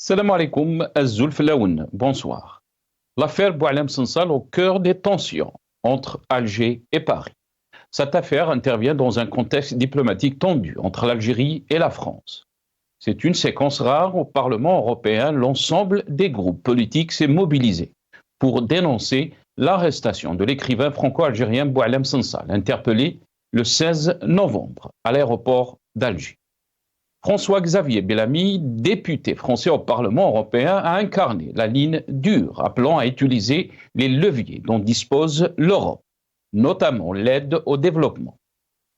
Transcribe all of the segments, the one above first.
Salam alaikum, Azul Flaoun, bonsoir. L'affaire Boualem Sansal au cœur des tensions entre Alger et Paris. Cette affaire intervient dans un contexte diplomatique tendu entre l'Algérie et la France. C'est une séquence rare au Parlement européen. L'ensemble des groupes politiques s'est mobilisé pour dénoncer l'arrestation de l'écrivain franco-algérien Boualem Sansal, interpellé le 16 novembre à l'aéroport d'Alger. François-Xavier Bellamy, député français au Parlement européen, a incarné la ligne dure, appelant à utiliser les leviers dont dispose l'Europe, notamment l'aide au développement.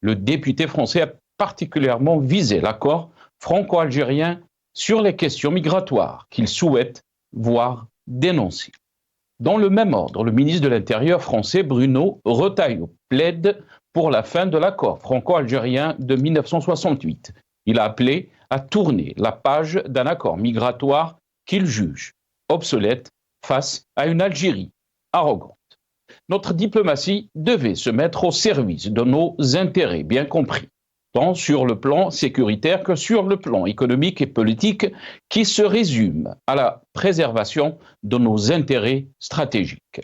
Le député français a particulièrement visé l'accord franco-algérien sur les questions migratoires qu'il souhaite voir dénoncées. Dans le même ordre, le ministre de l'Intérieur français Bruno Retailleau plaide pour la fin de l'accord franco-algérien de 1968. Il a appelé à tourner la page d'un accord migratoire qu'il juge obsolète face à une Algérie arrogante. Notre diplomatie devait se mettre au service de nos intérêts bien compris, tant sur le plan sécuritaire que sur le plan économique et politique, qui se résume à la préservation de nos intérêts stratégiques.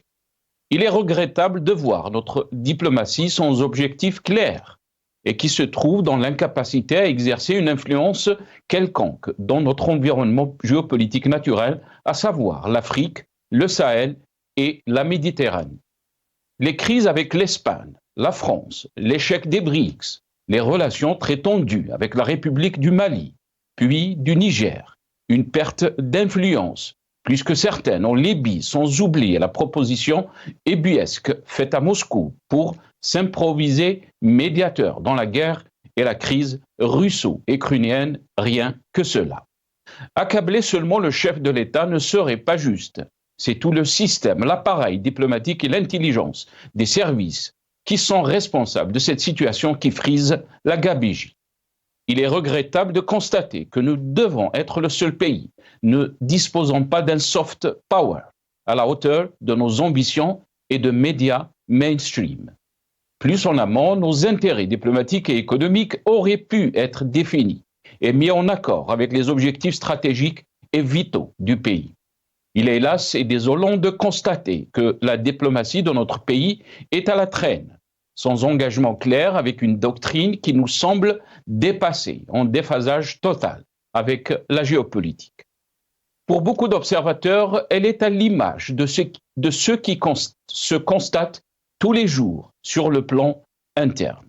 Il est regrettable de voir notre diplomatie sans objectif clair et qui se trouve dans l'incapacité à exercer une influence quelconque dans notre environnement géopolitique naturel, à savoir l'Afrique, le Sahel et la Méditerranée. Les crises avec l'Espagne, la France, l'échec des BRICS, les relations très tendues avec la République du Mali, puis du Niger, une perte d'influence plus que certaine en Libye, sans oublier la proposition ébuesque faite à Moscou pour s'improviser médiateur dans la guerre et la crise russo-ukrainienne, rien que cela. Accabler seulement le chef de l'État ne serait pas juste. C'est tout le système, l'appareil diplomatique et l'intelligence des services qui sont responsables de cette situation qui frise la gabegie. Il est regrettable de constater que nous devons être le seul pays ne disposant pas d'un soft power à la hauteur de nos ambitions et de médias mainstream. Plus en amont, nos intérêts diplomatiques et économiques auraient pu être définis et mis en accord avec les objectifs stratégiques et vitaux du pays. Il est hélas et désolant de constater que la diplomatie de notre pays est à la traîne, sans engagement clair, avec une doctrine qui nous semble dépassée, en déphasage total avec la géopolitique. Pour beaucoup d'observateurs, elle est à l'image de ceux qui se constatent tous les jours sur le plan interne.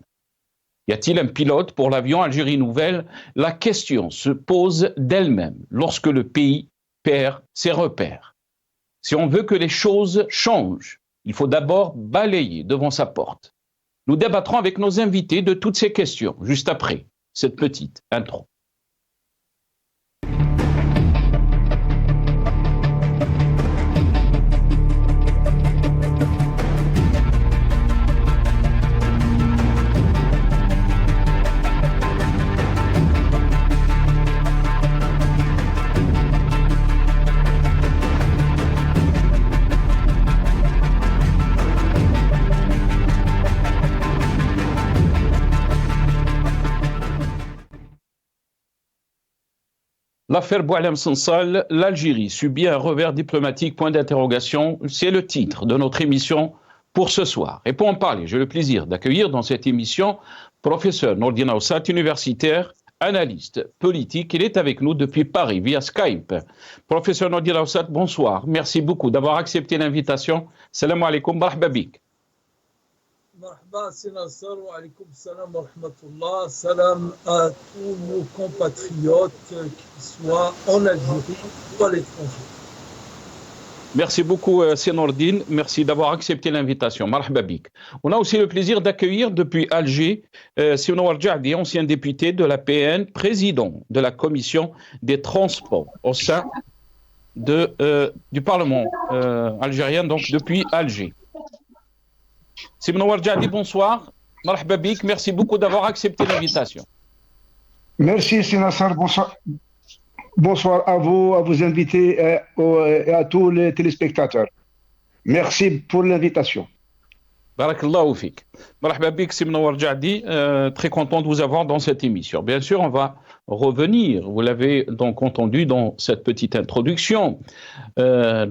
Y a-t-il un pilote pour l'avion Algérie Nouvelle? La question se pose d'elle-même lorsque le pays perd ses repères. Si on veut que les choses changent, il faut d'abord balayer devant sa porte. Nous débattrons avec nos invités de toutes ces questions, juste après cette petite intro. L'affaire Boualem Sansal, l'Algérie subit un revers diplomatique, point d'interrogation. C'est le titre de notre émission pour ce soir. Et pour en parler, j'ai le plaisir d'accueillir dans cette émission professeur Nordin Aoussat, universitaire, analyste politique. Il est avec nous depuis Paris via Skype. Professeur Nordin Aoussat, bonsoir. Merci beaucoup d'avoir accepté l'invitation. Salam alaikum, marhaba bik. Marhaba, c'est Nasser, wa alaikum salam wa rahmatullah. Salam à tous nos compatriotes, qu'ils soient en Algérie ou à l'étranger. Merci beaucoup, Sénordine. Merci d'avoir accepté l'invitation. Marhaba bik. On a aussi le plaisir d'accueillir depuis Alger Sinoar Djahdi, ancien député de la PN, président de la commission des transports au sein du Parlement algérien, donc depuis Alger. Sinoar Djahdi, bonsoir. Marhaba bik. Merci beaucoup d'avoir accepté l'invitation. Merci, Sénateur. Bonsoir. Bonsoir à vous, à vos invités et à tous les téléspectateurs. Merci pour l'invitation. Barakallahu fik. Marhaba bik, Sinoar Djahdi. Très content de vous avoir dans cette émission. Bien sûr, on va revenir. Vous l'avez donc entendu dans cette petite introduction. Ce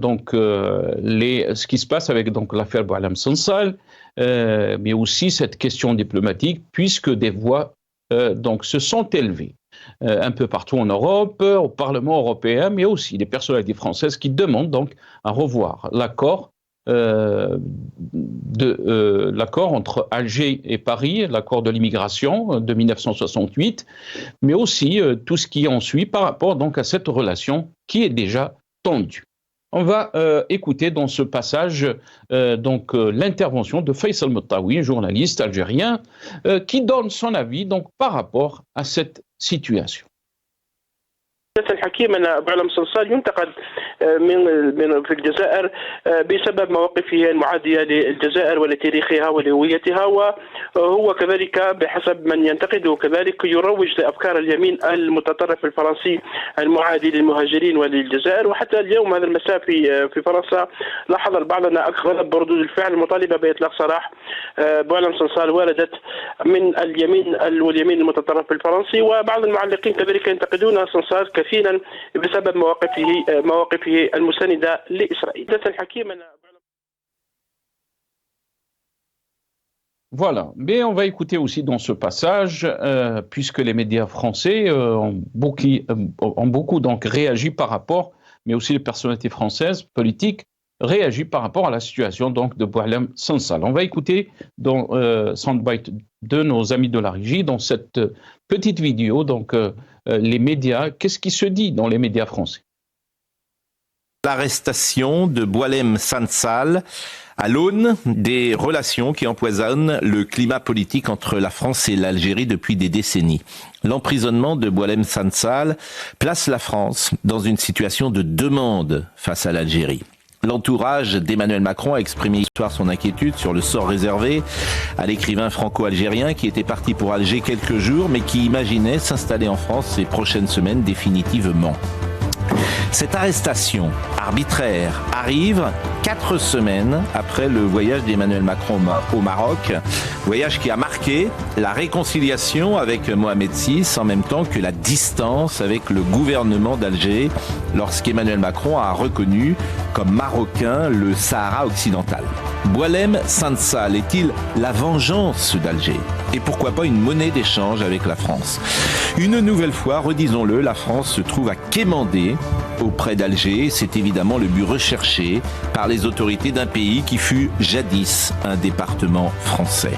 qui se passe avec donc l'affaire Boualem Sansal, mais aussi cette question diplomatique, puisque des voix donc se sont élevées un peu partout en Europe, au Parlement européen, mais aussi des personnalités françaises qui demandent donc à revoir l'accord entre Alger et Paris, l'accord de l'immigration de 1968, mais aussi tout ce qui en suit par rapport donc à cette relation qui est déjà tendue. On va écouter dans ce passage l'intervention de Faisal Mottaoui, journaliste algérien, qui donne son avis donc par rapport à cette situation. الحكيم أن بوعلم صنصال ينتقد في الجزائر بسبب مواقفه المعادية للجزائر ولتاريخها ولهويتها، وهو كذلك بحسب من ينتقده كذلك يروج لأفكار اليمين المتطرف الفرنسي المعادي للمهاجرين وللجزائر. وحتى اليوم هذا المساء في فرنسا لاحظ البعض أن أغلب بردود الفعل المطالبة بإطلاق سراح بوعلم صنصال وردت من اليمين المتطرف الفرنسي، وبعض المعلقين كذلك ينتقدون صنصال كثيرا بسبب مواقفه المساندة لإسرائيل. Voilà, mais on va écouter aussi dans ce passage, puisque les médias français ont beaucoup donc réagi par rapport, mais aussi les personnalités françaises politiques réagissent par rapport à la situation donc de Boualem Sansal. On va écouter dans soundbite de nos amis de la régie dans cette petite vidéo donc les médias, qu'est-ce qui se dit dans les médias français? L'arrestation de Boualem Sansal à l'aune des relations qui empoisonnent le climat politique entre la France et l'Algérie depuis des décennies. L'emprisonnement de Boualem Sansal place la France dans une situation de demande face à l'Algérie. L'entourage d'Emmanuel Macron a exprimé hier soir son inquiétude sur le sort réservé à l'écrivain franco-algérien qui était parti pour Alger quelques jours mais qui imaginait s'installer en France ces prochaines semaines définitivement. Cette arrestation arbitraire arrive 4 semaines après le voyage d'Emmanuel Macron au Maroc, voyage qui a marqué la réconciliation avec Mohamed VI en même temps que la distance avec le gouvernement d'Alger lorsqu'Emmanuel Macron a reconnu comme marocain le Sahara occidental. Boualem Sansal est-il la vengeance d'Alger? Et pourquoi pas une monnaie d'échange avec la France? Une nouvelle fois, redisons-le, la France se trouve à quémander auprès d'Alger. C'est évidemment le but recherché par les autorités d'un pays qui fut jadis un département français.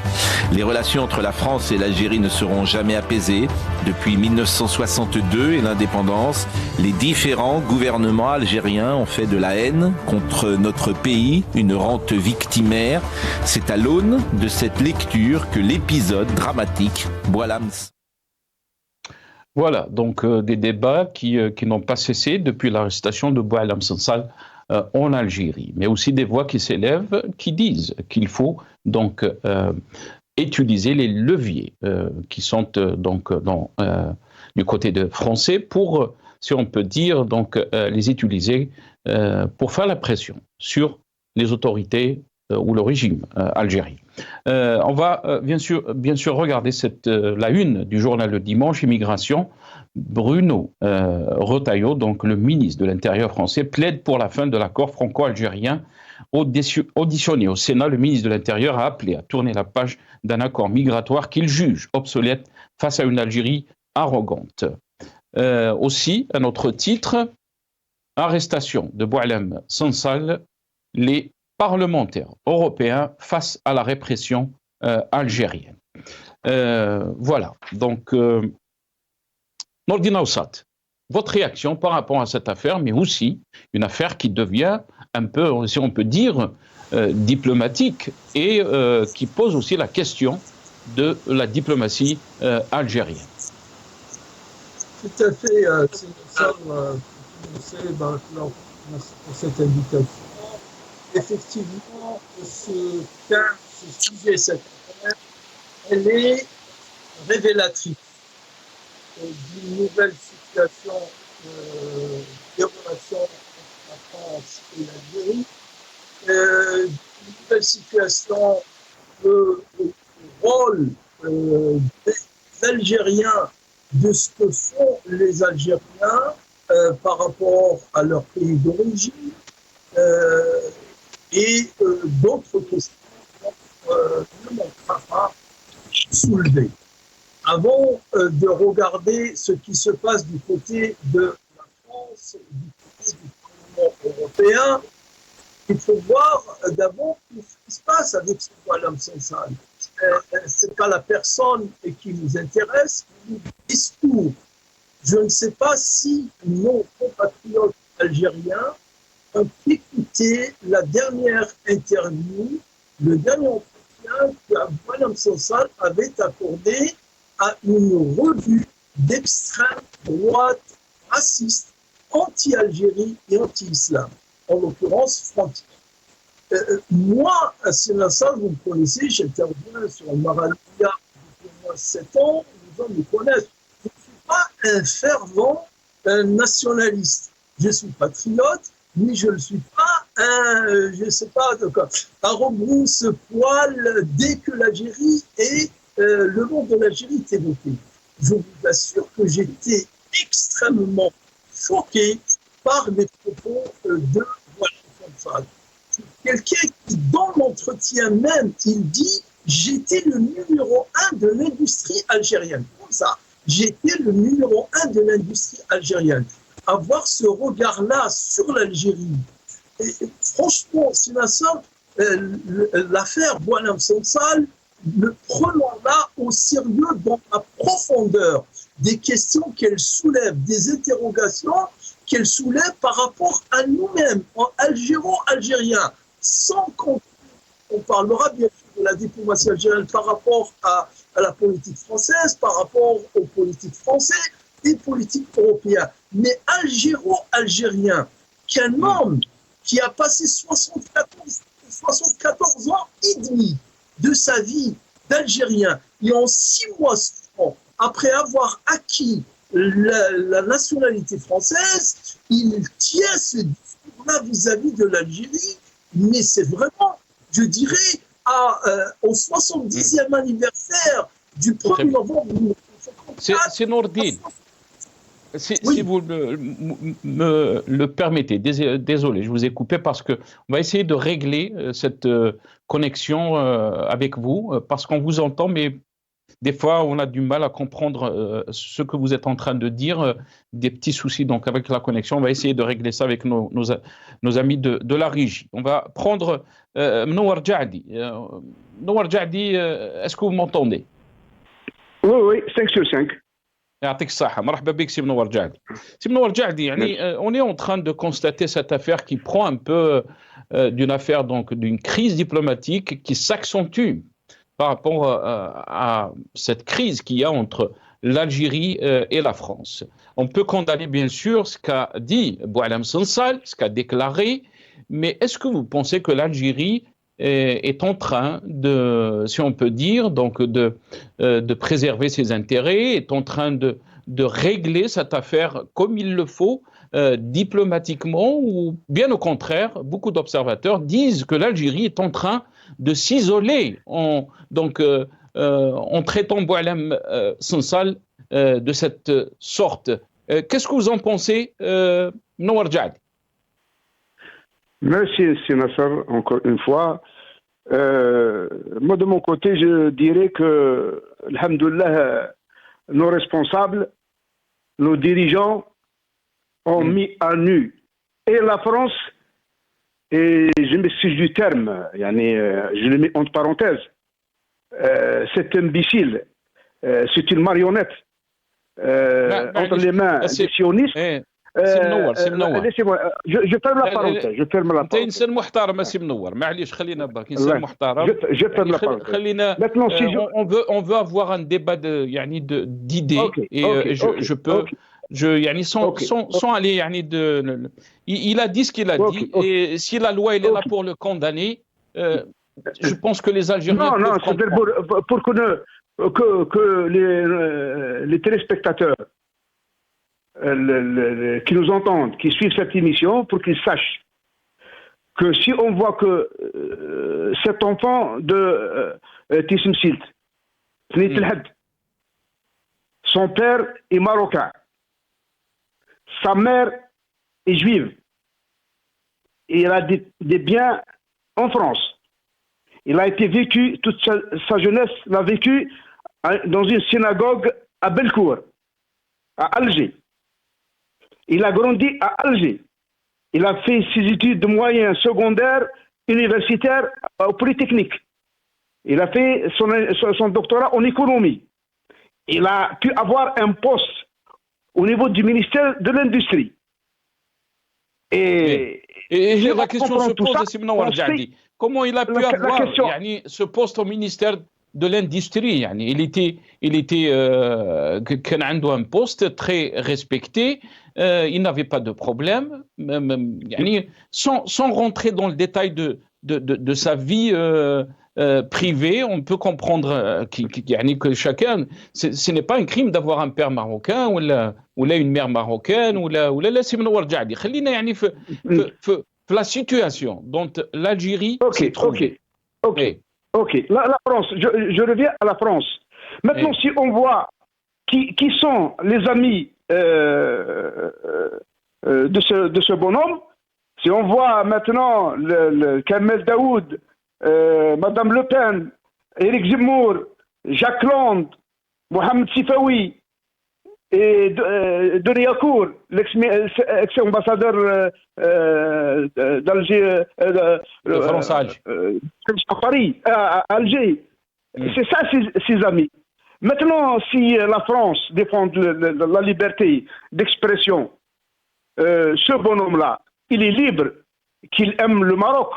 Les relations entre la France et l'Algérie ne seront jamais apaisées. Depuis 1962 et l'indépendance, les différents gouvernements algériens ont fait de la haine contre notre pays une rente victimaire. C'est à l'aune de cette lecture que l'épisode dramatique Boualem. Voilà, donc des débats qui n'ont pas cessé depuis l'arrestation de Boualem Sansal en Algérie, mais aussi des voix qui s'élèvent qui disent qu'il faut donc utiliser les leviers qui sont du côté de français pour, si on peut dire, donc les utiliser pour faire la pression sur les autorités ou le régime algérien. On va bien sûr regarder la une du journal Le Dimanche, Immigration. Bruno Retailleau, donc le ministre de l'Intérieur français, plaide pour la fin de l'accord franco-algérien. Auditionné au Sénat, le ministre de l'Intérieur a appelé à tourner la page d'un accord migratoire qu'il juge obsolète face à une Algérie arrogante. Aussi, un autre titre, arrestation de Boualem Sansal, les parlementaires européens face à la répression algérienne. Voilà, donc Nordina Oussat, votre réaction par rapport à cette affaire, mais aussi une affaire qui devient un peu, si on peut dire, diplomatique et qui pose aussi la question de la diplomatie algérienne. Tout à fait, c'est ça, pour cette invitation. Effectivement, ce sujet, cette affaire, elle est révélatrice d'une nouvelle situation des relations entre la France et l'Algérie, d'une nouvelle situation de rôle des Algériens de ce que font les Algériens par rapport à leur pays d'origine et d'autres questions ne manquera pas soulever. Avant de regarder ce qui se passe du côté de la France, du côté du Parlement européen, il faut voir d'abord ce qui se passe avec ce Boualem Sansal. Ce n'est pas la personne qui nous intéresse, mais le discours. Je ne sais pas si nos compatriotes algériens ont écouté la dernière interview, le dernier entretien que Boualem Sansal avait accordé à une revue d'extrême droite raciste, anti-Algérie et anti-islam, en l'occurrence Frontier. Moi, à Sinassar, vous me connaissez, j'interviens sur le Maralia depuis au moins 7 ans, les gens me connaissent. Je ne suis pas un fervent nationaliste. Je suis patriote, mais je ne suis pas je ne sais pas, un rebrousse-poil dès que l'Algérie est le nom de l'Algérie est évoqué. Je vous assure que j'étais extrêmement choqué par les propos de Boualem Sansal. C'est quelqu'un qui, dans l'entretien même, il dit « J'étais le numéro 1 de l'industrie algérienne ». Comme ça, j'étais le numéro 1 de l'industrie algérienne. Avoir ce regard-là sur l'Algérie, franchement, c'est l'affaire Boualem Sansal, le prenons-la au sérieux dans la profondeur des questions qu'elle soulève, des interrogations qu'elle soulève par rapport à nous-mêmes, en algéro-algériens, sans qu'on parlera bien sûr de la diplomatie algérienne par rapport à la politique française, par rapport aux politiques français et politiques européens. Mais algéro-algérien, qu'un homme qui a passé 74 ans et demi de sa vie d'Algérien, et en 6 mois après avoir acquis la nationalité française, il tient ce discours-là vis-à-vis de l'Algérie, mais c'est vraiment, je dirais, au 70e anniversaire du 1er novembre 1954. C'est Nourdine. Si vous me le permettez, désolé, je vous ai coupé parce qu'on va essayer de régler cette connexion avec vous, parce qu'on vous entend, mais des fois on a du mal à comprendre ce que vous êtes en train de dire, des petits soucis donc avec la connexion. On va essayer de régler ça avec nos amis de la régie. On va prendre Mnowar Djahdi. Mnowar Djahdi, est-ce que vous m'entendez? Oui, 5 sur 5. يعطيك الصحة. مرحبا بك سي منور جعدي. سي منور جعدي, on est en train de constater cette affaire qui prend un peu d'une affaire, donc d'une crise diplomatique qui s'accentue par rapport à cette crise qu'il y a entre l'Algérie et la France. On peut condamner bien sûr ce qu'a dit Boualem Sansal, ce qu'a déclaré, mais est-ce que vous pensez que l'Algérie est en train de, si on peut dire, donc de préserver ses intérêts, est en train de régler cette affaire comme il le faut, diplomatiquement, ou bien au contraire, beaucoup d'observateurs disent que l'Algérie est en train de s'isoler en traitant Boualem Sansal de cette sorte. Qu'est-ce que vous en pensez, Mnowar Djahdi? Merci, Sinassar, encore une fois. Moi, de mon côté, je dirais que, alhamdoulilah, nos responsables, nos dirigeants ont mis à nu et la France, et je m'excuse du terme, je le mets entre parenthèses, cet imbécile, c'est une marionnette entre les mains des sionistes. Laissez-moi, je ferme la parenthèse. Je ferme la parenthèse. إنسان محترم سي منور, معليش خلينا برك إنسان محترم. Je ferme la parenthèse. خلينا, on veut avoir un débat d'idées, et je peux, sans aller il a dit ce qu'il a dit, et si la loi elle est là pour le condamner, je pense que les Algériens non, c'est pour que les téléspectateurs qui nous entendent, qui suivent cette émission, pour qu'ils sachent que si on voit que cet enfant de Tissim Silt, Son père est marocain. Sa mère est juive. Et il a des biens en France. Il a été vécu, toute sa jeunesse l'a vécu dans une synagogue à Belcourt, à Alger. Il a grandi à Alger. Il a fait ses études de moyens secondaires, universitaires au Polytechnique. Il a fait son doctorat en économie. Il a pu avoir un poste au niveau du ministère de l'Industrie. Et la question se pose à Simon Warjadi. Comment il a pu avoir ce poste au ministère de l'Industrie? Il était un poste très respecté. Il n'avait pas de problème. Sans rentrer dans le détail de sa vie privée, on peut comprendre que chacun, ce n'est pas un crime d'avoir un père marocain ou une mère marocaine ou la Simon Warjadi. خلينا في la situation dont l'Algérie s'est trouvée. Ok. La France, je reviens à la France. Maintenant, si on voit qui sont les amis de ce bonhomme, si on voit maintenant le Kamel Daoud, Madame Le Pen, Éric Zemmour, Jacques Land, Mohamed Sifawi et Denis Yacour, l'ex-ambassadeur d'Alger, de France à Alger. À Paris, à Alger. C'est ça ses amis. Maintenant, si la France défend la liberté d'expression, ce bonhomme-là, il est libre, qu'il aime le Maroc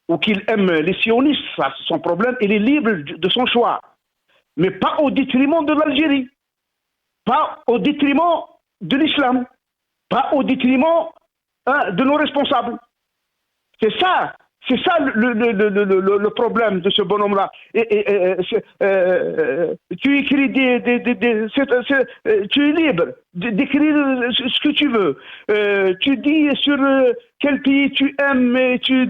ou qu'il aime les sionistes, ça c'est son problème, il est libre de son choix. Mais pas au détriment de l'Algérie, pas au détriment de l'islam, pas au détriment de nos responsables. C'est ça le problème de ce bonhomme-là. Tu écris tu es libre d'écrire ce que tu veux. Tu dis sur quel pays tu aimes et tu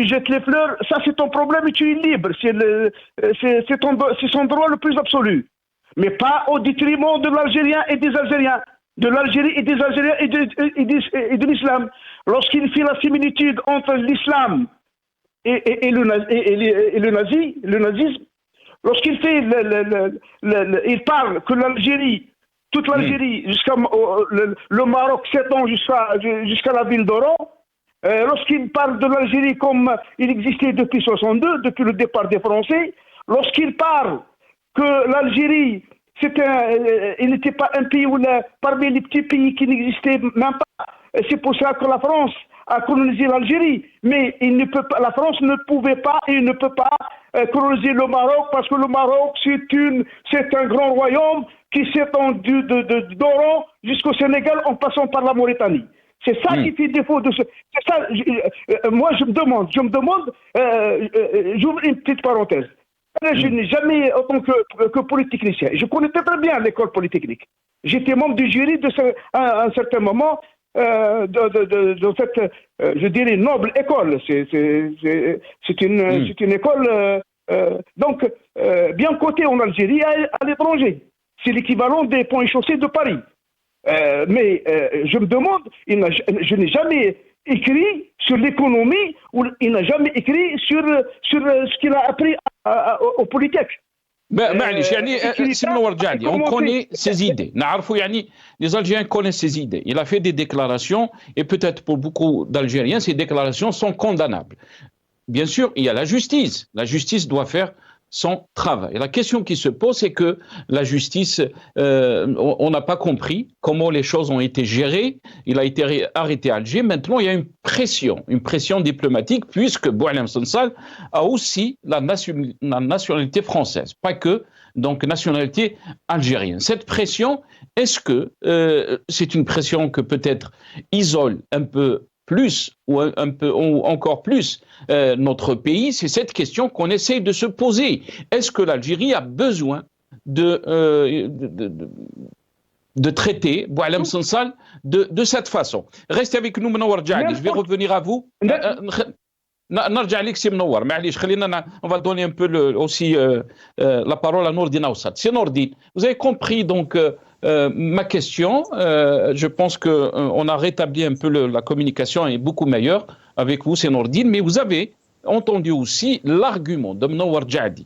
jettes les fleurs. Ça, c'est ton problème et tu es libre. C'est son droit le plus absolu. Mais pas au détriment de l'Algérien et des Algériens. De l'Algérie et des Algériens et de l'islam. Lorsqu'il fait la similitude entre l'islam et le nazisme, lorsqu'il fait il parle que l'Algérie, toute l'Algérie, jusqu'à le Maroc s'étend jusqu'à la ville d'Oran, lorsqu'il parle de l'Algérie comme il existait depuis 62, depuis le départ des Français, lorsqu'il parle que l'Algérie il n'était pas un pays parmi les petits pays qui n'existaient même pas. C'est pour ça que la France a colonisé l'Algérie. Mais la France ne pouvait pas et ne peut pas coloniser le Maroc parce que le Maroc, c'est un grand royaume qui s'étend d'Oran jusqu'au Sénégal en passant par la Mauritanie. C'est ça qui fait défaut de ce. C'est ça. Moi, je me demande. J'ouvre une petite parenthèse. Je n'ai jamais, en tant que polytechnicien, je connaissais très bien l'école polytechnique. J'étais membre du jury à un certain moment de cette, je dirais, noble école. C'est une école, donc, bien cotée en Algérie à l'étranger. C'est l'équivalent des ponts et chaussées de Paris. Mais je me demande, je n'ai jamais écrit sur l'économie ou il n'a jamais écrit sur ce qu'il a appris au Polytech. معليش سيدنا ورجعني on connaît ses idées نعرفوا les Algériens connaissent ses idées. Il a fait des déclarations et peut-être pour beaucoup d'Algériens ces déclarations sont condamnables. Bien sûr, il y a la justice doit faire son travail. Et la question qui se pose, c'est que la justice, on n'a pas compris comment les choses ont été gérées. Il a été arrêté à Alger. Maintenant, il y a une pression diplomatique, puisque Boualem Sansal a aussi la nationalité française, pas que, donc nationalité algérienne. Cette pression, est-ce que c'est une pression que peut-être isole un peu plus ou encore plus notre pays? C'est cette question qu'on essaie de se poser. Est-ce que l'Algérie a besoin de traiter Boualem Sansal de cette façon? Restez avec nous, Menawar Djani. Je vais revenir à vous. نرجع لك سي منور معليش خلينا on va donner un peu aussi la parole à Nourdine Aoussat. C'est Nourdine, vous avez compris donc ma question, je pense que on a rétabli un peu la communication est beaucoup meilleure avec vous, c'est Nourdine, mais vous avez entendu aussi l'argument de Mnowar Jadi.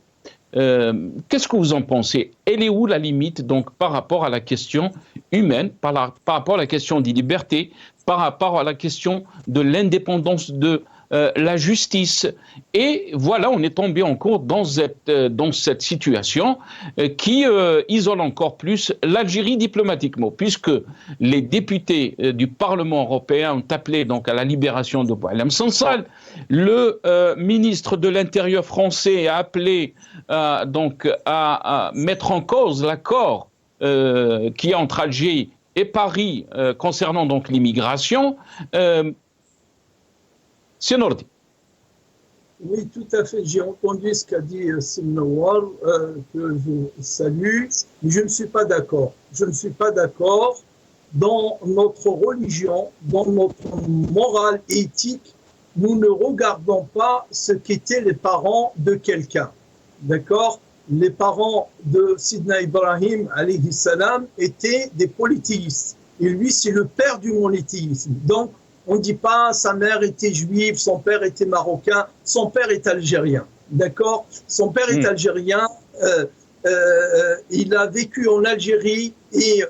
Qu'est-ce que vous en pensez? Elle est où la limite donc par rapport à la question humaine, par rapport à la question des libertés, par rapport à la question de l'indépendance de la justice? Et voilà, on est tombé encore dans cette situation qui isole encore plus l'Algérie diplomatiquement, puisque les députés du Parlement européen ont appelé donc à la libération de Boualem Sansal. Le ministre de l'Intérieur français a appelé donc à mettre en cause l'accord qui est entre Alger et Paris concernant donc l'immigration. C'est Nourdine. Oui, tout à fait. J'ai entendu ce qu'a dit Simnawar, que je salue, mais je ne suis pas d'accord. Je ne suis pas d'accord. Dans notre religion, dans notre morale et éthique, nous ne regardons pas ce qu'étaient les parents de quelqu'un. D'accord? Les parents de Sidna Ibrahim, alayhi salam, étaient des polythéistes. Et lui, c'est le père du monothéisme. Donc, on ne dit pas sa mère était juive, son père était marocain, son père est algérien. D'accord? Son père est algérien, il a vécu en Algérie et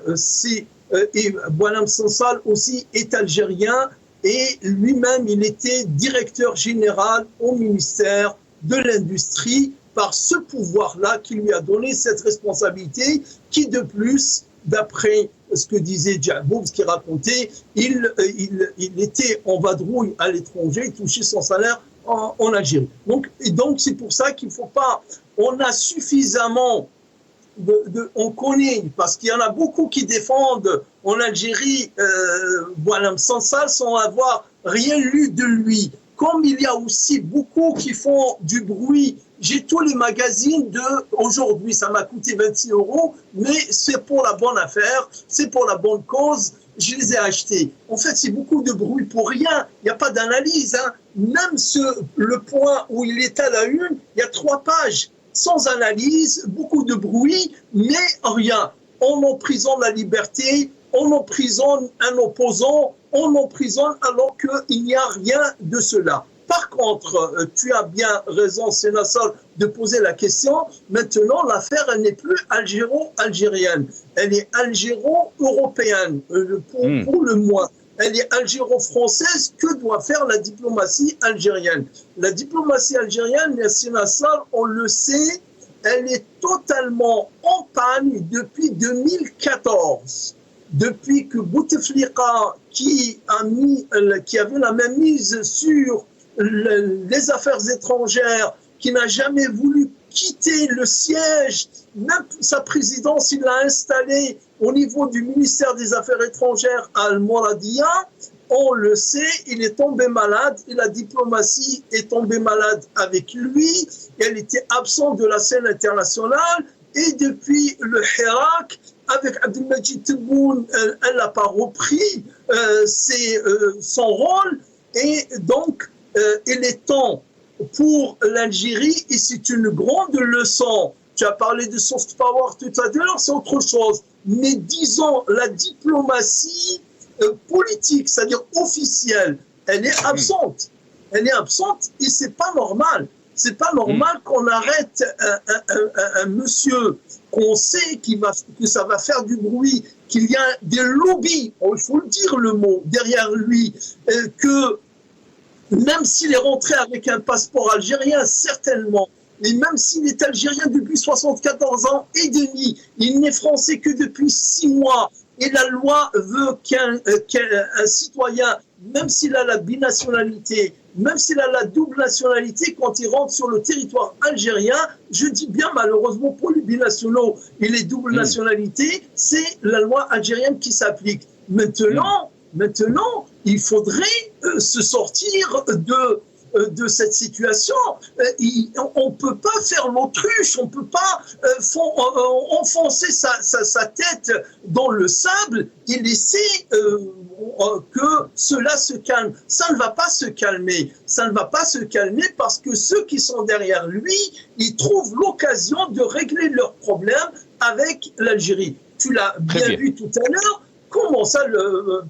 Boualem Sansal aussi est algérien et lui-même il était directeur général au ministère de l'Industrie par ce pouvoir-là qui lui a donné cette responsabilité qui de plus, d'après ce que disait Djaboub, ce qu'il racontait, il était en vadrouille à l'étranger, il touchait son salaire en Algérie. Donc c'est pour ça qu'il ne faut pas... On a suffisamment... on connaît, parce qu'il y en a beaucoup qui défendent en Algérie Boualem Sansal sans avoir rien lu de lui. Comme il y a aussi beaucoup qui font du bruit. J'ai tous les magazines aujourd'hui, ça m'a coûté 26 €, mais c'est pour la bonne affaire, c'est pour la bonne cause, je les ai achetés. En fait, c'est beaucoup de bruit pour rien, il n'y a pas d'analyse. Hein. Même le point où il est à la une, il y a 3 pages, sans analyse, beaucoup de bruit, mais rien. On emprisonne la liberté, on emprisonne un opposant, on emprisonne alors qu'il n'y a rien de cela. Par contre, tu as bien raison, Sénassol, de poser la question. Maintenant, l'affaire, elle n'est plus algéro-algérienne. Elle est algéro-européenne, pour le moins. Elle est algéro-française. Que doit faire la diplomatie algérienne? La diplomatie algérienne, Sénassol, on le sait, elle est totalement en panne depuis 2014. Depuis que Bouteflika, qui avait la même mise sur les affaires étrangères, qui n'a jamais voulu quitter le siège, même sa présidence, il l'a installée au niveau du ministère des Affaires étrangères à Al-Mouradia. On le sait, il est tombé malade et la diplomatie est tombée malade avec lui. Elle était absente de la scène internationale et depuis le Hirak, avec Abdelmajid Tebboune, elle n'a pas repris son rôle et donc il est temps pour l'Algérie et c'est une grande leçon. Tu as parlé de soft power tout à l'heure, c'est autre chose. Mais disons, la diplomatie politique, c'est-à-dire officielle, elle est absente. Elle est absente et c'est pas normal. C'est pas normal qu'on arrête un monsieur qu'on sait que ça va faire du bruit, qu'il y a des lobbies, il faut le dire le mot, derrière lui, que même s'il est rentré avec un passeport algérien, certainement, et même s'il est algérien depuis 74 ans et demi, il n'est français que depuis 6 mois, et la loi veut qu'un citoyen, même s'il a la binationalité, même s'il a la double nationalité, quand il rentre sur le territoire algérien, je dis bien malheureusement pour les binationaux et les doubles nationalités, c'est la loi algérienne qui s'applique. Maintenant, il faudrait se sortir de cette situation. On ne peut pas faire l'autruche, on ne peut pas enfoncer sa tête dans le sable et laisser, que cela se calme. Ça ne va pas se calmer. Ça ne va pas se calmer parce que ceux qui sont derrière lui, ils trouvent l'occasion de régler leurs problèmes avec l'Algérie. Tu l'as bien vu tout à l'heure. Comment ça,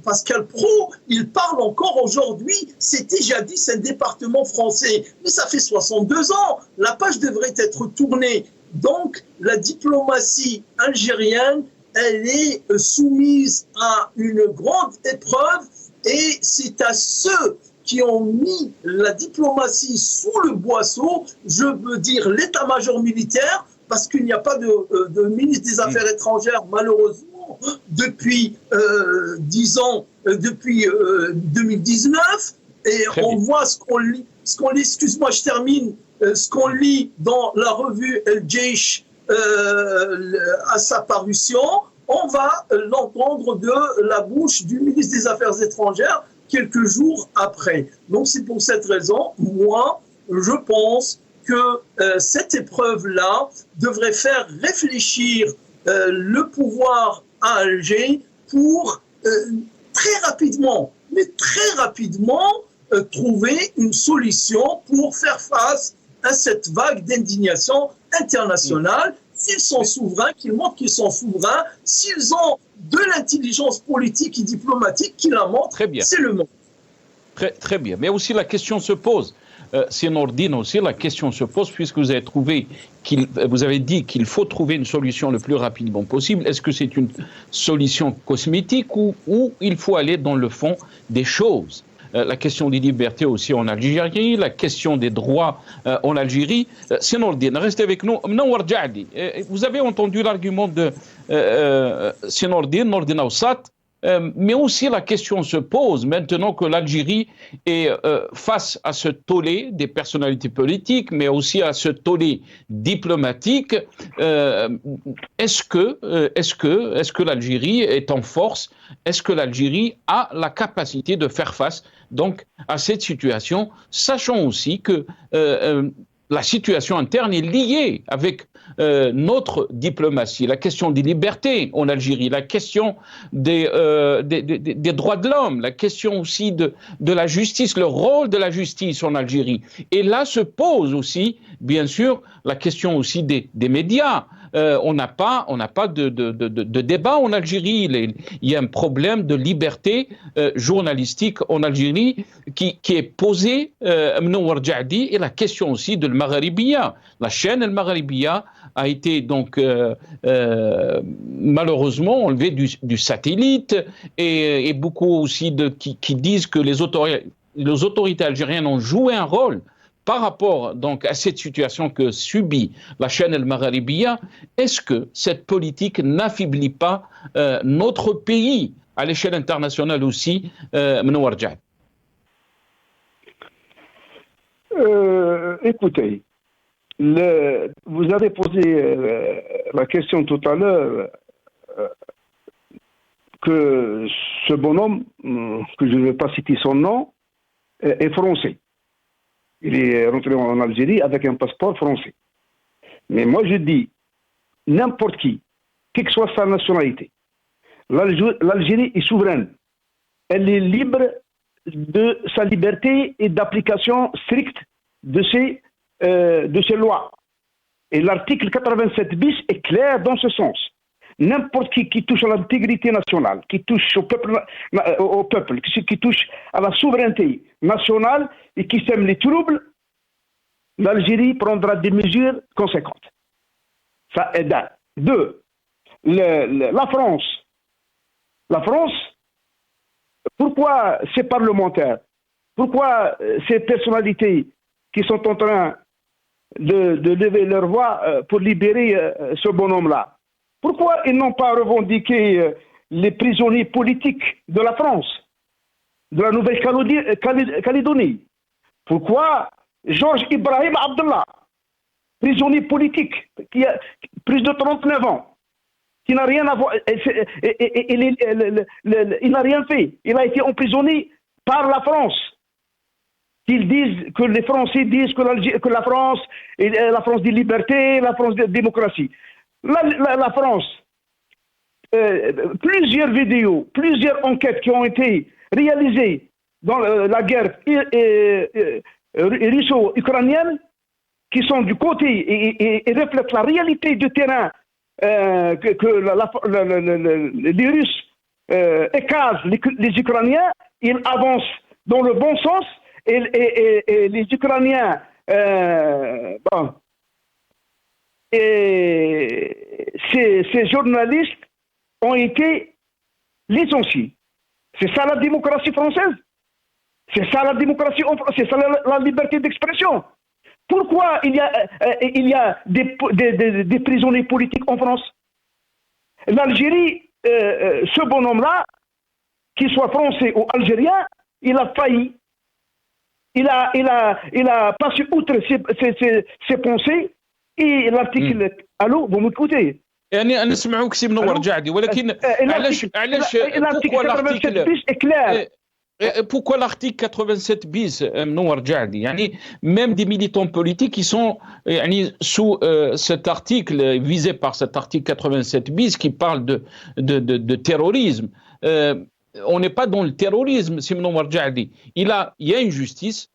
Pascal Praud, il parle encore aujourd'hui, c'était jadis un département français. Mais ça fait 62 ans, la page devrait être tournée. Donc, la diplomatie algérienne, elle est soumise à une grande épreuve et c'est à ceux qui ont mis la diplomatie sous le boisseau, je veux dire l'état-major militaire, parce qu'il n'y a pas de ministre des Affaires étrangères, malheureusement, depuis 10 ans, depuis 2019, et on voit ce qu'on lit, excuse-moi, je termine, ce qu'on lit dans la revue El Jaish à sa parution, on va l'entendre de la bouche du ministre des Affaires étrangères quelques jours après. Donc c'est pour cette raison, moi, je pense que cette épreuve-là devrait faire réfléchir le pouvoir à Alger pour très rapidement, trouver une solution pour faire face à cette vague d'indignation internationale. S'ils sont souverains, qu'ils montrent qu'ils sont souverains. S'ils ont de l'intelligence politique et diplomatique, qu'ils la montrent, c'est le monde. Très bien. Mais aussi la question se pose. C'est Nordine aussi, la question se pose, puisque vous avez dit qu'il faut trouver une solution le plus rapidement possible. Est-ce que c'est une solution cosmétique ou il faut aller dans le fond des choses? La question des libertés aussi en Algérie, la question des droits en Algérie. C'est Nordine, restez avec nous. Vous avez entendu l'argument de Nordine Awsat. Mais aussi la question se pose maintenant que l'Algérie est face à ce tollé des personnalités politiques, mais aussi à ce tollé diplomatique. Est-ce que l'Algérie est en force? Est-ce que l'Algérie a la capacité de faire face donc à cette situation, sachant aussi que la situation interne est liée avec notre diplomatie, la question des libertés en Algérie, la question des droits de l'homme, la question aussi de la justice, le rôle de la justice en Algérie. Et là se pose aussi, bien sûr, la question aussi des médias. On n'a pas de débat en Algérie. Il y a un problème de liberté journalistique en Algérie qui est posé et la question aussi de Al-Magharibiya. La chaîne Al-Magharibiya a été donc malheureusement enlevée du satellite et beaucoup aussi qui disent que les autorités algériennes ont joué un rôle par rapport donc à cette situation que subit la chaîne Al-Magharibiya. Est-ce que cette politique n'affaiblit pas notre pays à l'échelle internationale aussi, Mnowar Jad? Écoutez, vous avez posé la question tout à l'heure que ce bonhomme, que je ne vais pas citer son nom, est français. Il est rentré en Algérie avec un passeport français. Mais moi je dis, n'importe qui, quelle que soit sa nationalité, l'Algérie est souveraine. Elle est libre de sa liberté et d'application stricte de ses lois. Et l'article 87 bis est clair dans ce sens. N'importe qui touche à l'intégrité nationale, qui touche au peuple, qui touche à la souveraineté nationale et qui sème les troubles, l'Algérie prendra des mesures conséquentes. Ça est d'un. Deux, la France, pourquoi ces parlementaires, pourquoi ces personnalités qui sont en train de lever leur voix pour libérer ce bonhomme-là, pourquoi ils n'ont pas revendiqué les prisonniers politiques de la France, de la Nouvelle-Calédonie? Pourquoi Georges Ibrahim Abdallah, prisonnier politique, qui a plus de 39 ans, qui n'a rien à voir, il n'a rien fait, il a été emprisonné par la France. Que les Français disent que la France est la France des libertés, la France de la démocratie. La France, plusieurs vidéos, plusieurs enquêtes qui ont été réalisées dans la guerre russo-ukrainienne, qui sont du côté et reflètent la réalité du terrain, que les Russes écrasent les Ukrainiens, ils avancent dans le bon sens, et les Ukrainiens, et ces journalistes ont été licenciés. C'est ça la démocratie française. C'est ça la démocratie, c'est ça la liberté d'expression. Pourquoi il y a des prisonniers politiques en France? L'Algérie, ce bonhomme-là, qu'il soit français ou algérien, il a failli. Il a passé outre ses pensées, et l'article. Allô, vous m'écoutez? يعني أنا سمعوك سي منور جعدي ولكن علاش pourquoi l'article 87 bis منور جعدي يعني même des militants politiques qui sont يعني sous cet article visé par cet article 87 bis qui parle de terrorisme. On n'est pas dans le terrorisme, si منور جعدي. Il y a une justice.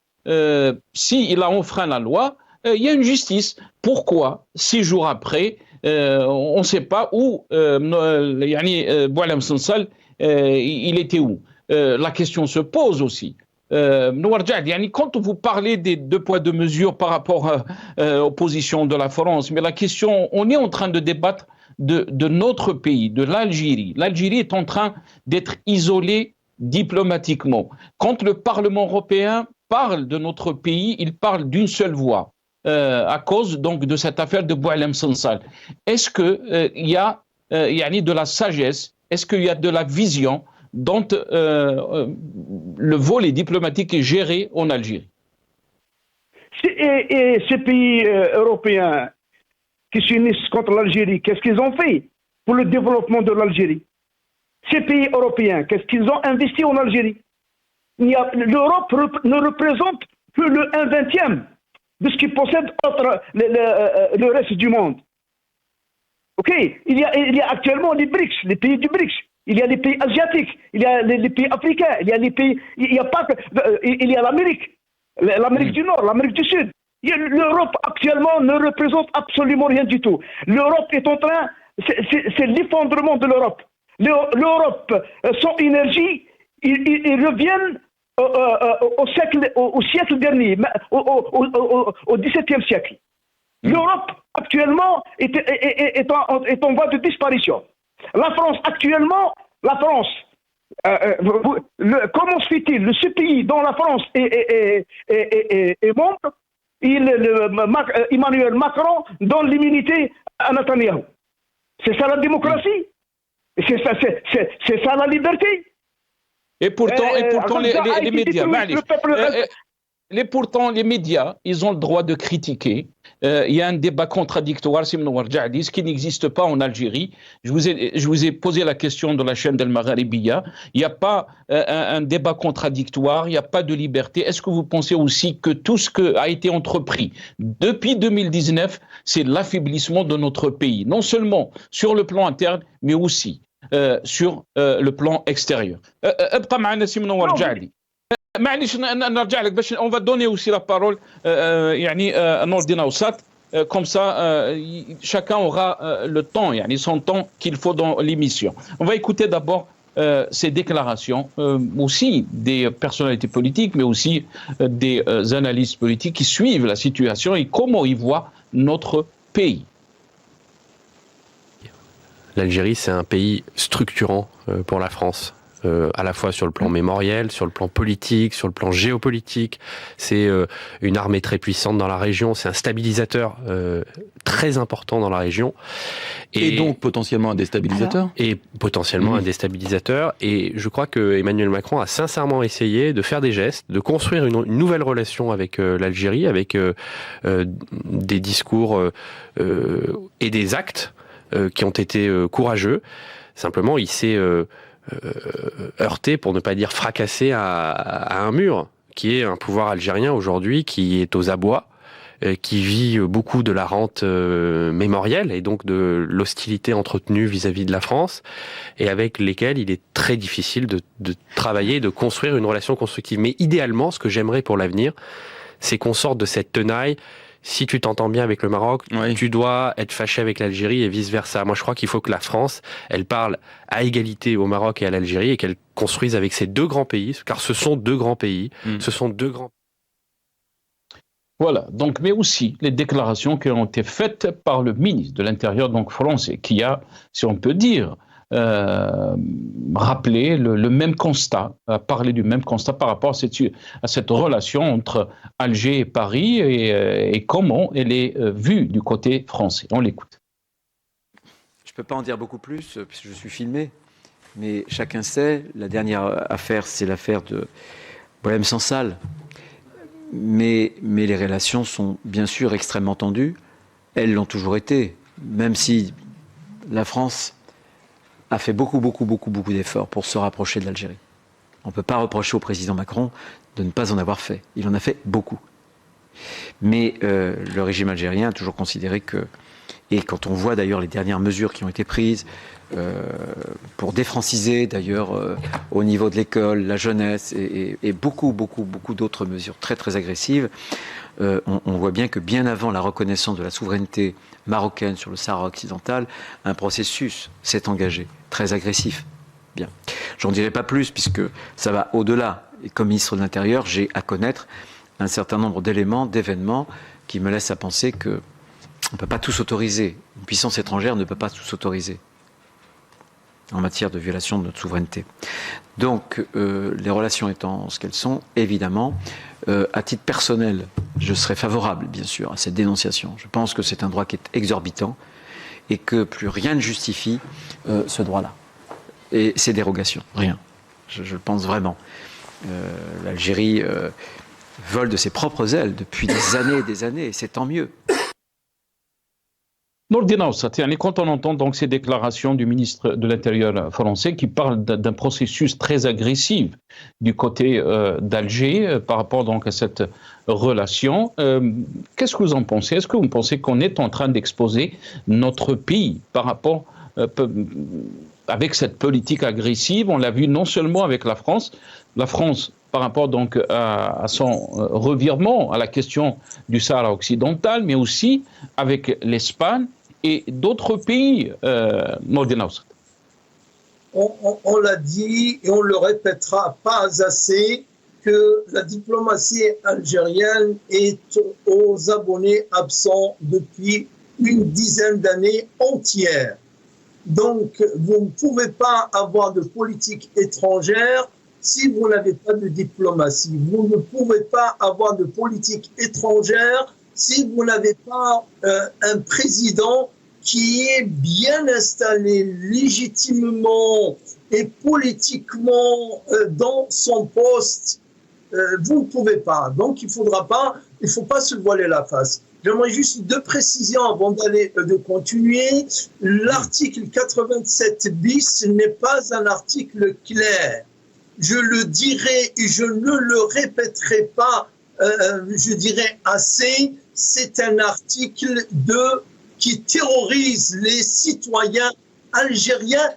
Si il a enfreint la loi, il y a une justice. Pourquoi 6 jours après on ne sait pas où Boualem Sansal il était où. La question se pose aussi. Quand vous parlez des 2 poids 2 mesures par rapport aux positions de la France, mais la question, on est en train de débattre de notre pays, de l'Algérie. L'Algérie est en train d'être isolée diplomatiquement. Quand le Parlement européen parle de notre pays, il parle d'une seule voix. À cause donc de cette affaire de Boualem Sansal. Est-ce qu'il y a de la sagesse, est-ce qu'il y a de la vision dont le volet diplomatique est géré en Algérie? Et ces pays européens qui s'unissent contre l'Algérie, qu'est-ce qu'ils ont fait pour le développement de l'Algérie? Ces pays européens, qu'est-ce qu'ils ont investi en Algérie? L'Europe ne représente que le 1/20 de ce qui possède le reste du monde. Ok, il y a actuellement les BRICS, les pays du BRICS. Il y a les pays asiatiques, il y a les pays africains, il y a les pays, il y a l'Amérique du Nord, l'Amérique du Sud. L'Europe actuellement ne représente absolument rien du tout. L'Europe est en train, c'est l'effondrement de l'Europe. L'Europe, sans énergie, ils reviennent au siècle dernier, au XVIIe siècle. L'Europe, actuellement, est en voie de disparition. La France, actuellement, comment se fait-il, ce pays dont la France est membre, Emmanuel Macron donne l'immunité à Netanyahou. C'est ça la démocratie? C'est ça la liberté? Et pourtant, les médias, pourtant, les médias, ils ont le droit de critiquer. Il y a un débat contradictoire, ce qui n'existe pas en Algérie. Je vous ai posé la question de la chaîne d'El Magharibiya. Il n'y a pas un débat contradictoire, il n'y a pas de liberté. Est-ce que vous pensez aussi que tout ce qui a été entrepris depuis 2019, c'est l'affaiblissement de notre pays, non seulement sur le plan interne, mais aussi sur le plan extérieur. ابقى معنا سي منور جعدي. معليش نرجع لك باش on va donner aussi la parole يعني نوردينا وسط comme ça chacun aura le temps يعني son temps qu'il faut dans l'émission. On va écouter d'abord ces déclarations aussi des personnalités politiques mais aussi des analystes politiques qui suivent la situation et comment ils voient notre pays. L'Algérie, c'est un pays structurant pour la France, à la fois sur le plan mémoriel, sur le plan politique, sur le plan géopolitique. C'est une armée très puissante dans la région, c'est un stabilisateur très important dans la région. Et donc potentiellement un déstabilisateur. Et potentiellement un déstabilisateur. Et je crois que Emmanuel Macron a sincèrement essayé de faire des gestes, de construire une nouvelle relation avec l'Algérie, avec des discours et des actes qui ont été courageux. Simplement, il s'est heurté, pour ne pas dire fracassé, à un mur, qui est un pouvoir algérien aujourd'hui qui est aux abois qui vit beaucoup de la rente mémorielle et donc de l'hostilité entretenue vis-à-vis de la France, et avec lesquels il est très difficile de travailler, de construire une relation constructive. Mais idéalement, ce que j'aimerais pour l'avenir, c'est qu'on sorte de cette tenaille. Si tu t'entends bien avec le Maroc, tu dois être fâché avec l'Algérie et vice-versa. Moi, je crois qu'il faut que la France, elle parle à égalité au Maroc et à l'Algérie et qu'elle construise avec ces deux grands pays, car ce sont deux grands pays. Ce sont deux grands. Voilà, donc, mais aussi les déclarations qui ont été faites par le ministre de l'Intérieur donc français, qui a, si on peut dire, rappelé le même constat, parler du même constat par rapport à cette relation entre Alger et Paris et comment elle est vue du côté français. On l'écoute. Je ne peux pas en dire beaucoup plus puisque je suis filmé, mais chacun sait, la dernière affaire, c'est l'affaire de Boualem Sansal. Mais les relations sont bien sûr extrêmement tendues. Elles l'ont toujours été, même si la France a fait beaucoup d'efforts pour se rapprocher de l'Algérie. On ne peut pas reprocher au président Macron de ne pas en avoir fait. Il en a fait beaucoup. Mais le régime algérien a toujours considéré que, et quand on voit d'ailleurs les dernières mesures qui ont été prises pour défranciser d'ailleurs au niveau de l'école, la jeunesse et beaucoup d'autres mesures très agressives, on voit bien que bien avant la reconnaissance de la souveraineté marocaine sur le Sahara occidental, un processus s'est engagé, très agressif. Bien. J'en dirai pas plus puisque ça va au-delà. Et comme ministre de l'Intérieur, j'ai à connaître un certain nombre d'éléments, d'événements qui me laissent à penser qu'on ne peut pas tout s'autoriser. Une puissance étrangère ne peut pas tout s'autoriser en matière de violation de notre souveraineté. Donc, les relations étant ce qu'elles sont, évidemment, à titre personnel, je serais favorable, bien sûr, à cette dénonciation. Je pense que c'est un droit qui est exorbitant et que plus rien ne justifie ce droit-là. Et ces dérogations, rien. Je le pense vraiment. L'Algérie vole de ses propres ailes depuis des années, et c'est tant mieux. Nourdine Aoussat, quand on entend donc ces déclarations du ministre de l'Intérieur français qui parle d'un processus très agressif du côté d'Alger par rapport donc à cette relation, qu'est-ce que vous en pensez? Est-ce que vous pensez qu'on est en train d'exposer notre pays par rapport avec cette politique agressive? On l'a vu non seulement avec la France par rapport donc à son revirement à la question du Sahara occidental, mais aussi avec l'Espagne et d'autres pays, Nourdine Aoussat. On l'a dit et on le répétera pas assez que la diplomatie algérienne est aux abonnés absents depuis une dizaine d'années entières. Donc, vous ne pouvez pas avoir de politique étrangère si vous n'avez pas de diplomatie. Vous ne pouvez pas avoir de politique étrangère si vous n'avez pas un président qui est bien installé légitimement et politiquement dans son poste. Vous ne pouvez pas. Donc, il ne faut pas se voiler la face. J'aimerais juste deux précisions avant de continuer. L'article 87 bis n'est pas un article clair. Je le dirai et je ne le répéterai pas, je dirais assez, c'est un article qui terrorise les citoyens algériens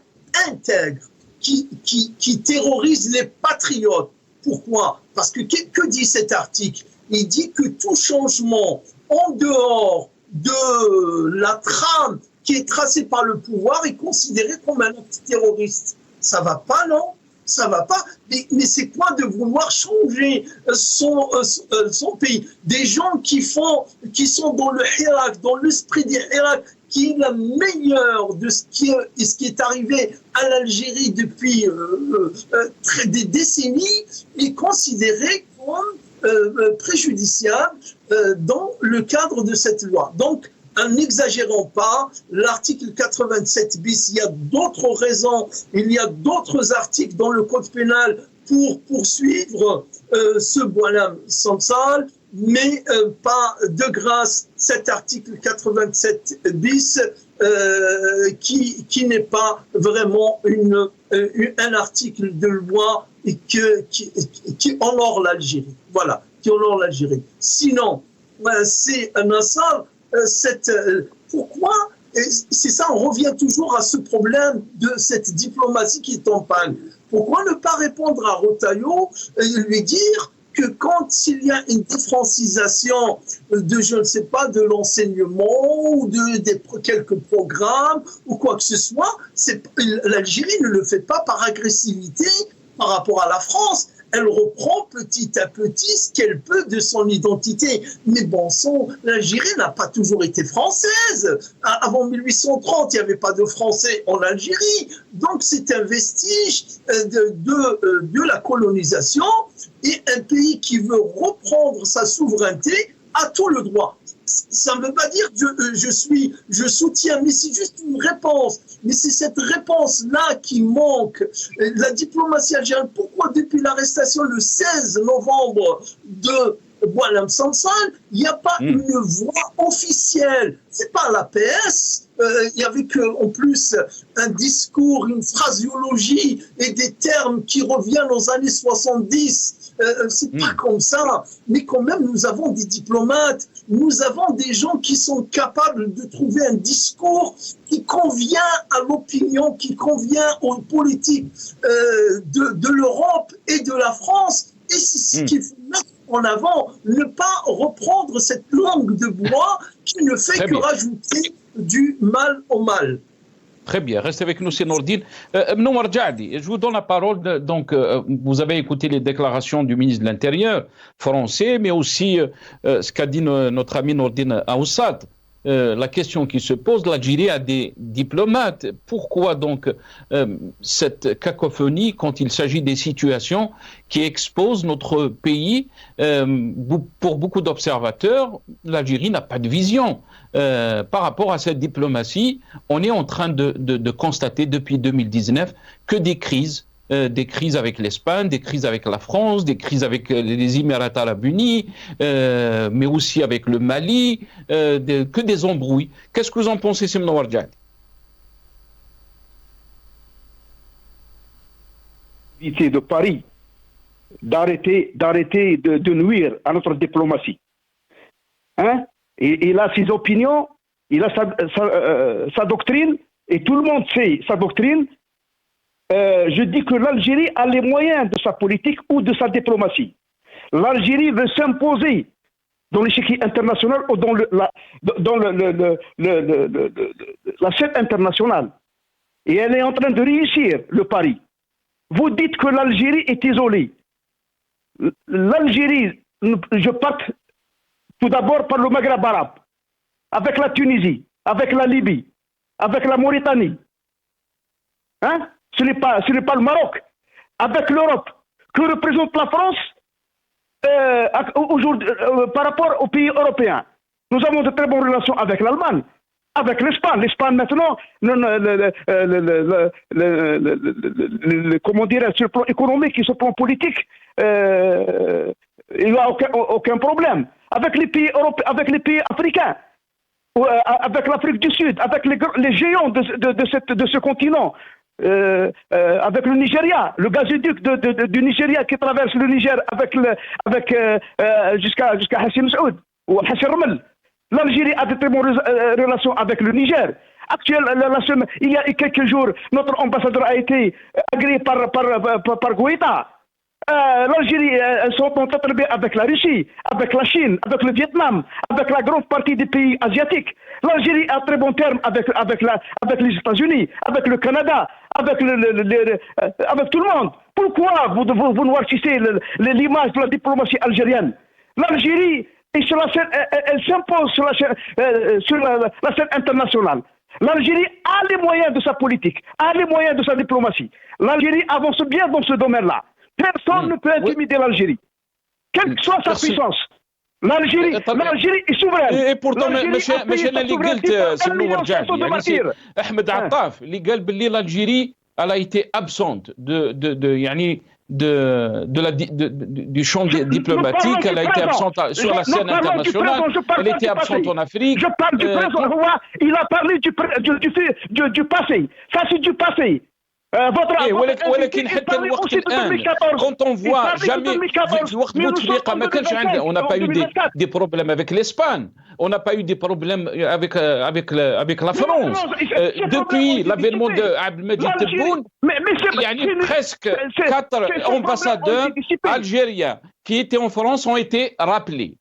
intègres, qui terrorise les patriotes. Pourquoi? Parce que dit cet article? Il dit que tout changement en dehors de la trame qui est tracée par le pouvoir est considéré comme un acte terroriste. Ça va pas, non? Ça va pas, mais c'est quoi de vouloir changer son pays? Des gens qui sont dans le Hirak, dans l'esprit du Hirak, qui est la meilleure de ce qui est arrivé à l'Algérie depuis des décennies, est considéré comme préjudiciable dans le cadre de cette loi. Donc, n'exagérons pas, l'article 87 bis, il y a d'autres raisons, il y a d'autres articles dans le code pénal pour poursuivre ce Boualem Sansal, mais pas de grâce cet article 87 bis qui n'est pas vraiment un article de loi et qui honore l'Algérie. Voilà, qui honore l'Algérie. Sinon, c'est Nassar, pourquoi? C'est ça, on revient toujours à ce problème de cette diplomatie qui est en panne. Pourquoi ne pas répondre à Rotaillot et lui dire que quand il y a une défrancisation de, je ne sais pas, de l'enseignement ou de quelques programmes ou quoi que ce soit, l'Algérie ne le fait pas par agressivité par rapport à la France. Elle reprend petit à petit ce qu'elle peut de son identité. Mais bon sang, l'Algérie n'a pas toujours été française. Avant 1830, il n'y avait pas de Français en Algérie. Donc c'est un vestige de la colonisation. Et un pays qui veut reprendre sa souveraineté a tout le droit. Ça ne veut pas dire que je soutiens, mais c'est juste une réponse. Mais c'est cette réponse-là qui manque. La diplomatie algérienne, pourquoi depuis l'arrestation le 16 novembre de Boualem Sansal, il n'y a pas une voix officielle? C'est pas l'APS. Il y avait en plus un discours, une phraséologie et des termes qui reviennent aux années 70. C'est pas comme ça, mais quand même nous avons des diplomates, nous avons des gens qui sont capables de trouver un discours qui convient à l'opinion, qui convient aux politiques de l'Europe et de la France. Et c'est ce qu'il faut mettre en avant, ne pas reprendre cette langue de bois qui ne fait que rajouter du mal au mal. Très bien, restez avec nous, c'est Nourdine. Mnoumar Djadi, je vous donne la parole. Donc, vous avez écouté les déclarations du ministre de l'Intérieur français, mais aussi ce qu'a dit notre ami Nourdine Aoussat. La question qui se pose, l'Algérie a des diplomates. Pourquoi donc cette cacophonie quand il s'agit des situations qui exposent notre pays? Pour beaucoup d'observateurs, l'Algérie n'a pas de vision. Par rapport à cette diplomatie, on est en train de constater depuis 2019 que des crises avec l'Espagne, des crises avec la France, des crises avec les Émirats arabes unis, mais aussi avec le Mali, que des embrouilles. Qu'est-ce que vous en pensez, Simna Wardian? De Paris d'arrêter de nuire à notre diplomatie. Hein? Il a ses opinions, il a sa doctrine, et tout le monde sait sa doctrine. Je dis que l'Algérie a les moyens de sa politique ou de sa diplomatie. L'Algérie veut s'imposer dans l'échiquier international ou dans la scène internationale. Et elle est en train de réussir le pari. Vous dites que l'Algérie est isolée. L'Algérie, je parte tout d'abord par le Maghreb arabe, avec la Tunisie, avec la Libye, avec la Mauritanie. Hein? Ce n'est pas le Maroc. Avec l'Europe, que représente la France aujourd'hui par rapport aux pays européens. Nous avons de très bonnes relations avec l'Allemagne, avec l'Espagne. L'Espagne maintenant, comment dire, sur le plan économique et sur le plan politique, il n'y a aucun problème. Avec les pays européens, avec les pays africains, avec l'Afrique du Sud, avec les géants de ce continent, avec le Nigeria, le gazoduc du Nigeria qui traverse le Niger jusqu'à Hassim Saoud ou Hassim Ramel. L'Algérie a de très bonnes relations avec le Niger. Actuellement, il y a quelques jours, notre ambassadeur a été agréé par Goïta. L'Algérie s'entend très bien avec la Russie, avec la Chine, avec le Vietnam, avec la grande partie des pays asiatiques. L'Algérie a très bon terme avec les États-Unis, avec le Canada, avec tout le monde. Pourquoi vous noircissez l'image de la diplomatie algérienne? L'Algérie elle s'impose sur la scène internationale. L'Algérie a les moyens de sa politique, a les moyens de sa diplomatie. L'Algérie avance bien dans ce domaine-là. Personne ne peut intimider l'Algérie, quelle que soit sa puissance. L'Algérie est souveraine. Et pourtant, مش أنا اللي قلت سمو ورجعت يعني سي أحمد عطاف اللي قال باللي l'Algérie elle a été absente du champ diplomatique, elle a été absente sur la scène internationale, elle était absente en Afrique. Je parle du présent. Il a parlé du passé. Ça, c'est du passé. ولكن حتى الوقت الان quand on voit jamais في وقت بوتفليقه ما كانش عندنا on n'a pas eu des problèmes avec l'Espagne, on n'a pas eu des problèmes avec la France depuis l'avènement de Abdelmadjid Tebboune. يعني presque 4 ambassadeurs algériens qui étaient en France ont été rappelés.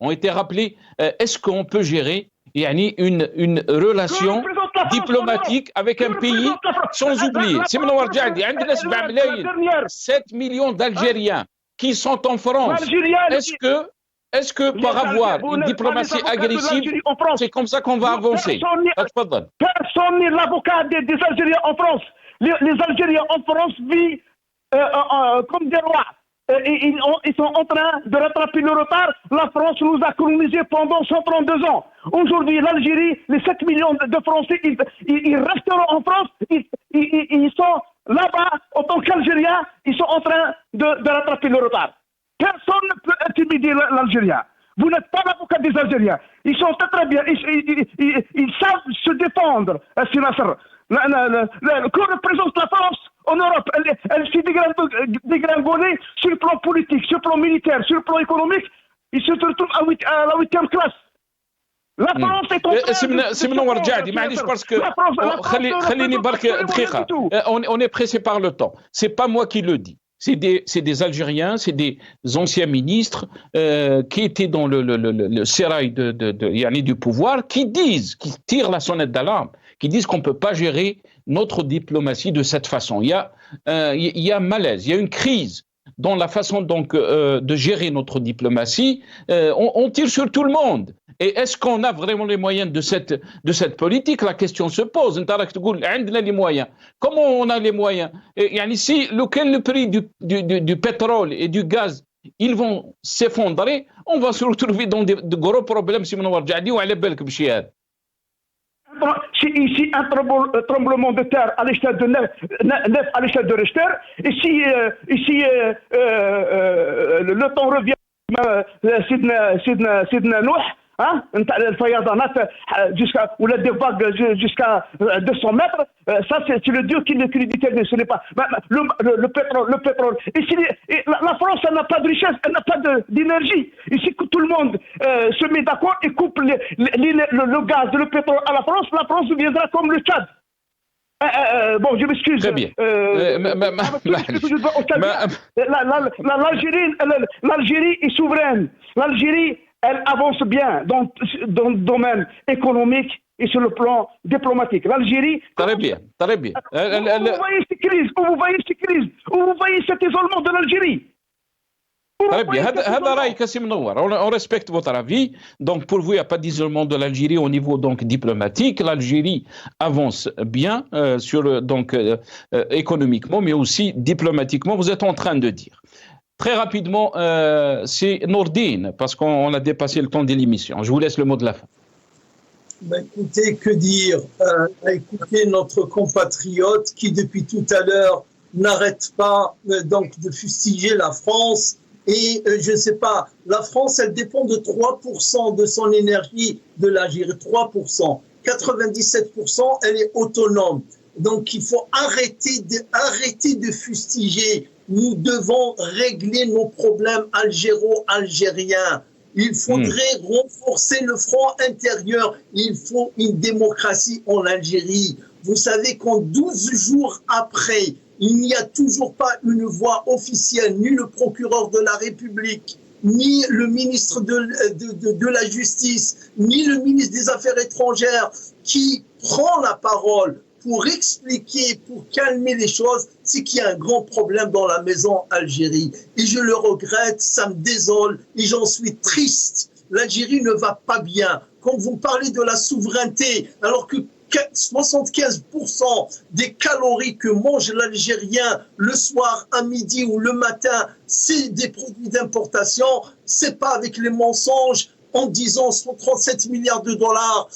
Est-ce qu'on peut gérer une relation diplomatique avec un pays sans oublier 7 millions d'Algériens qui sont en France. Est-ce que par avoir une diplomatie agressive, c'est comme ça qu'on va avancer? Personne n'est l'avocat des Algériens en France. Les Algériens en France vivent comme des rois. Ils sont en train de rattraper le retard. La France nous a colonisés pendant 132 ans. Aujourd'hui, l'Algérie, les 7 millions de Français, ils resteront en France. Ils sont là-bas, en tant qu'Algériens, ils sont en train de rattraper le retard. Personne ne peut intimider l'Algérien. Vous n'êtes pas l'avocat des Algériens. Ils sont très bien. Ils savent se défendre. Que représente la France en Europe? Elle s'est dégringolée sur le plan politique, sur le plan militaire, sur le plan économique. Il se retrouve à la 8e classe. La France est en train سمنو ورجعتي معليش باسكو خليني برك دقيقه on est pressé par le temps. C'est pas moi qui le dis. C'est des Algériens, c'est des anciens ministres qui étaient dans le sérail du pouvoir, qui tirent la sonnette d'alarme, qui disent qu'on ne peut pas gérer notre diplomatie de cette façon. Il y a un malaise, il y a une crise dans la façon donc de gérer notre diplomatie. On tire sur tout le monde. Et est-ce qu'on a vraiment les moyens de cette politique? La question se pose. Les moyens. Comment on a les moyens? Si le prix du pétrole et du gaz, ils vont s'effondrer, on va se retrouver dans de gros problèmes. Ici, un tremblement de terre à l'échelle de 9 à l'échelle de Richter. Ici, le temps revient. Sidna Nouh. الفيضانات ولا des vagues jusqu'à 200 mètres, ça c'est le Dieu qui le détermine, ce n'est pas le pétrole. Ici, la France, elle n'a pas de richesse, elle n'a pas d'énergie. Ici, tout le monde se met d'accord et coupe le gaz, le pétrole à la France deviendra comme le Tchad. Bon, je m'excuse. Très bien. L'Algérie est souveraine. L'Algérie, elle avance bien dans le domaine économique et sur le plan diplomatique. L'Algérie... Très bien. Où vous voyez ces crises, où vous voyez cet isolement de l'Algérie. Très bien. هذا رأي كاسم منور. On respecte votre avis. Donc pour vous, il n'y a pas d'isolement de l'Algérie au niveau donc diplomatique. L'Algérie avance bien économiquement, mais aussi diplomatiquement. Vous êtes en train de dire. Très rapidement, c'est Nourdine, parce qu'on a dépassé le temps de l'émission. Je vous laisse le mot de la fin. Écoutez, que dire? Écoutez notre compatriote qui, depuis tout à l'heure, n'arrête pas de fustiger la France. Et je ne sais pas, la France, elle dépend de 3% de son énergie de l'Algérie. 3%. 97%, elle est autonome. Donc, il faut arrêter de fustiger. Nous devons régler nos problèmes algéro-algériens. Il faudrait renforcer le front intérieur. Il faut une démocratie en Algérie. Vous savez qu'en 12 jours après, il n'y a toujours pas une voix officielle, ni le procureur de la République, ni le ministre de la Justice, ni le ministre des Affaires étrangères qui prend la parole pour expliquer, pour calmer les choses. C'est qu'il y a un grand problème dans la maison Algérie. Et je le regrette, ça me désole et j'en suis triste. L'Algérie ne va pas bien. Quand vous parlez de la souveraineté, alors que 75% des calories que mange l'Algérien le soir, à midi ou le matin, c'est des produits d'importation. C'est pas avec les mensonges en disant 137 milliards de dollars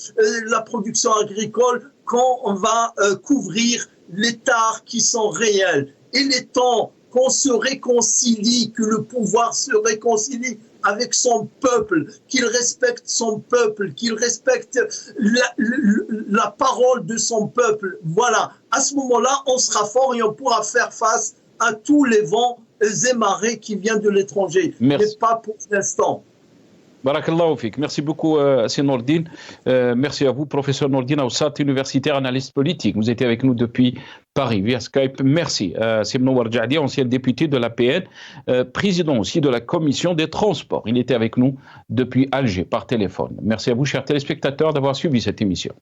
la production agricole quand on va couvrir les tares qui sont réels. Il est temps qu'on se réconcilie, que le pouvoir se réconcilie avec son peuple, qu'il respecte son peuple, qu'il respecte la parole de son peuple. Voilà, à ce moment-là, on sera fort et on pourra faire face à tous les vents et marées qui viennent de l'étranger, mais pas pour l'instant. Barakallahu fik. Merci beaucoup, Sir Nourdine. Merci à vous, professeur Nourdine Aoussat, universitaire, analyste politique. Vous étiez avec nous depuis Paris, via Skype. Merci. Sir Mnouar Djadi, ancien député de l'APN, président aussi de la commission des transports. Il était avec nous depuis Alger, par téléphone. Merci à vous, chers téléspectateurs, d'avoir suivi cette émission.